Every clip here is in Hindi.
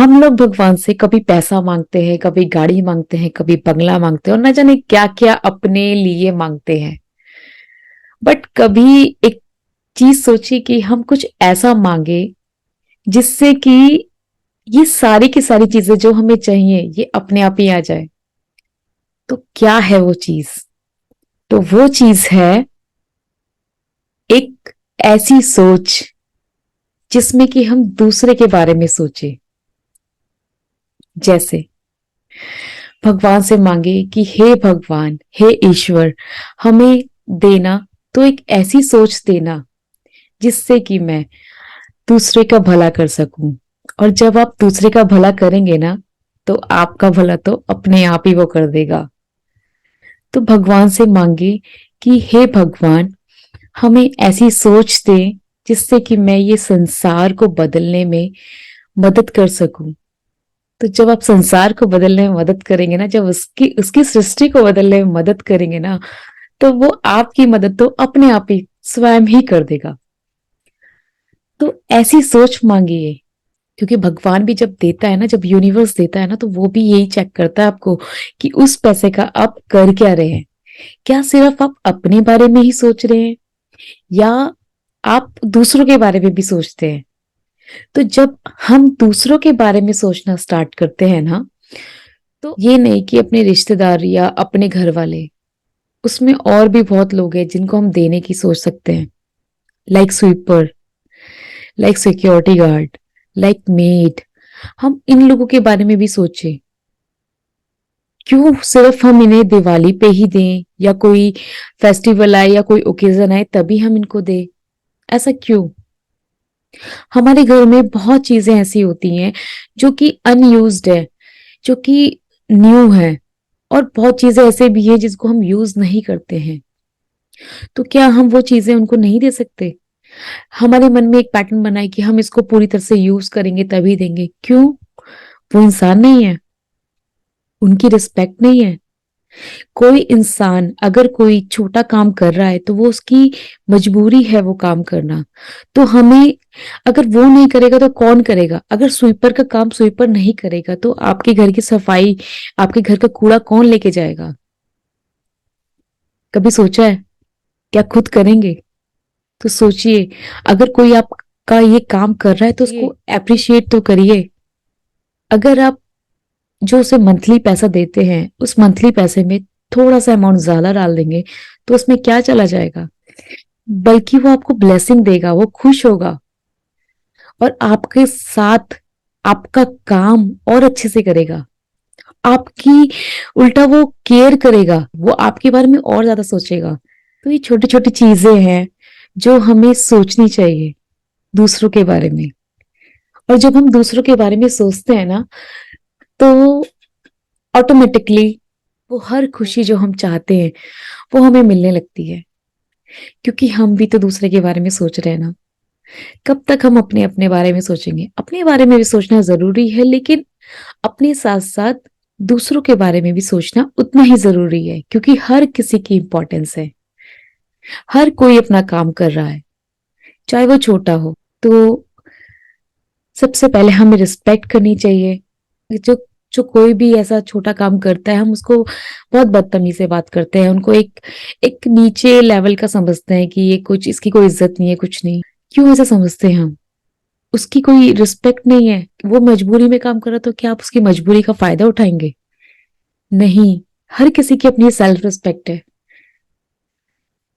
हम लोग भगवान से कभी पैसा मांगते हैं, कभी गाड़ी मांगते हैं, कभी बंगला मांगते हैं और न जाने क्या क्या अपने लिए मांगते हैं। बट कभी एक चीज सोची कि हम कुछ ऐसा मांगे जिससे कि ये सारी की सारी चीजें जो हमें चाहिए ये अपने आप ही आ जाए। तो क्या है वो चीज? तो वो चीज है एक ऐसी सोच जिसमें कि हम दूसरे के बारे में सोचे। जैसे भगवान से मांगे कि हे भगवान, हे ईश्वर, हमें देना तो एक ऐसी सोच देना जिससे कि मैं दूसरे का भला कर सकूं। और जब आप दूसरे का भला करेंगे ना, तो आपका भला तो अपने आप ही वो कर देगा। तो भगवान से मांगे कि हे भगवान, हमें ऐसी सोच दे जिससे कि मैं ये संसार को बदलने में मदद कर सकूं। तो जब आप संसार को बदलने में मदद करेंगे ना, जब उसकी उसकी सृष्टि को बदलने में मदद करेंगे ना, तो वो आपकी मदद तो अपने आप ही स्वयं ही कर देगा। तो ऐसी सोच मांगिए। क्योंकि भगवान भी जब देता है ना, जब यूनिवर्स देता है ना, तो वो भी यही चेक करता है आपको कि उस पैसे का आप कर क्या रहे हैं। क्या सिर्फ आप अपने बारे में ही सोच रहे हैं या आप दूसरों के बारे में भी सोचते हैं? तो जब हम दूसरों के बारे में सोचना स्टार्ट करते हैं ना, तो ये नहीं कि अपने रिश्तेदार या अपने घर वाले, उसमें और भी बहुत लोग हैं जिनको हम देने की सोच सकते हैं। Like sweeper, like security guard, like made. हम इन लोगों के बारे में भी सोचें। क्यों सिर्फ हम इन्हें दिवाली पे ही दें या कोई फेस्टिवल आए या कोई ओकेजन आए तभी हम इनको दें? ऐसा क्यों? हमारे घर में बहुत चीजें ऐसी होती हैं जो कि अनयूज्ड है, जो कि न्यू है, और बहुत चीजें ऐसे भी हैं जिसको हम यूज नहीं करते हैं। तो क्या हम वो चीजें उनको नहीं दे सकते? हमारे मन में एक पैटर्न बना है कि हम इसको पूरी तरह से यूज करेंगे तभी देंगे। क्यों? वो इंसान नहीं है? उनकी रिस्पेक्ट नहीं है? कोई इंसान अगर कोई छोटा काम कर रहा है तो वो उसकी मजबूरी है वो काम करना। तो हमें, अगर वो नहीं करेगा तो कौन करेगा? अगर स्वीपर का काम स्वीपर नहीं करेगा तो आपके घर की सफाई, आपके घर का कूड़ा कौन लेके जाएगा? कभी सोचा है? क्या खुद करेंगे? तो सोचिए, अगर कोई आपका ये काम कर रहा है तो उसको अप्रिशिएट तो करिए। अगर आप जो उसे मंथली पैसा देते हैं उस मंथली पैसे में थोड़ा सा अमाउंट ज्यादा डाल देंगे तो उसमें क्या चला जाएगा? बल्कि वो आपको ब्लेसिंग देगा, वो खुश होगा और आपके साथ आपका काम और अच्छे से करेगा। आपकी उल्टा वो केयर करेगा, वो आपके बारे में और ज्यादा सोचेगा। तो ये छोटी छोटी चीजें हैं जो हमें सोचनी चाहिए दूसरों के बारे में। और जब हम दूसरों के बारे में सोचते हैं ना, तो ऑटोमेटिकली वो हर खुशी जो हम चाहते हैं वो हमें मिलने लगती है। क्योंकि हम भी तो दूसरे के बारे में सोच रहे हैं ना। कब तक हम अपने अपने बारे में सोचेंगे? अपने बारे में भी सोचना जरूरी है, लेकिन अपने साथ साथ दूसरों के बारे में भी सोचना उतना ही जरूरी है। क्योंकि हर किसी की इंपॉर्टेंस है, हर कोई अपना काम कर रहा है, चाहे वो छोटा हो। तो सबसे पहले हमें रिस्पेक्ट करनी चाहिए। जो जो कोई भी ऐसा छोटा काम करता है हम उसको बहुत बदतमीजी से बात करते हैं, उनको एक एक नीचे लेवल का समझते हैं कि ये कुछ, इसकी कोई इज्जत नहीं है, कुछ नहीं। क्यों ऐसा समझते हैं हम? उसकी कोई रिस्पेक्ट नहीं है, वो मजबूरी में काम कर रहा, तो क्या आप उसकी मजबूरी का फायदा उठाएंगे? नहीं। हर किसी की अपनी सेल्फ रिस्पेक्ट है।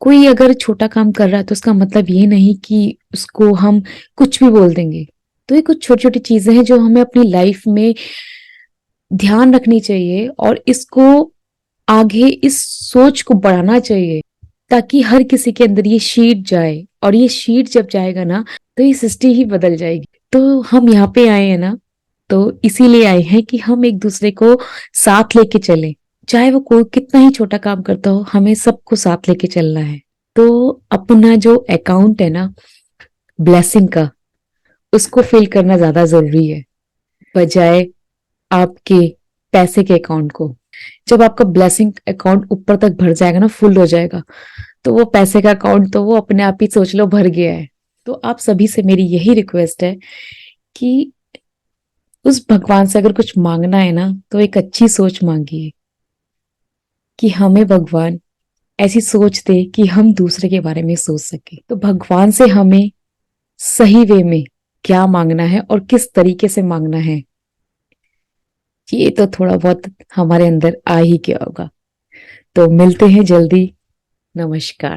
कोई अगर छोटा काम कर रहा है तो उसका मतलब ये नहीं कि उसको हम कुछ भी बोल देंगे। तो ये कुछ छोटी छोटी चीजें हैं जो हमें अपनी लाइफ में ध्यान रखनी चाहिए और इसको आगे इस सोच को बढ़ाना चाहिए, ताकि हर किसी के अंदर ये शीट जाए। और ये शीट जब जाएगा ना, तो ये सृष्टि ही बदल जाएगी। तो हम यहाँ पे आए हैं ना, तो इसीलिए आए हैं कि हम एक दूसरे को साथ लेके चलें। चाहे वो कोई कितना ही छोटा काम करता हो, हमें सबको साथ लेके चलना है। तो अपना जो अकाउंट है ना ब्लेसिंग का, उसको फिल करना ज्यादा जरूरी है, बजाय आपके पैसे के अकाउंट को। जब आपका ब्लेसिंग अकाउंट ऊपर तक भर जाएगा ना, फुल हो जाएगा, तो वो पैसे का अकाउंट तो वो अपने आप ही सोच लो भर गया है। तो आप सभी से मेरी यही रिक्वेस्ट है कि उस भगवान से अगर कुछ मांगना है ना, तो एक अच्छी सोच मांगिए कि हमें भगवान ऐसी सोच दे कि हम दूसरे के बारे में सोच सके। तो भगवान से हमें सही वे में क्या मांगना है और किस तरीके से मांगना है, ये तो थोड़ा बहुत हमारे अंदर आ ही गया होगा। तो मिलते हैं जल्दी। नमस्कार।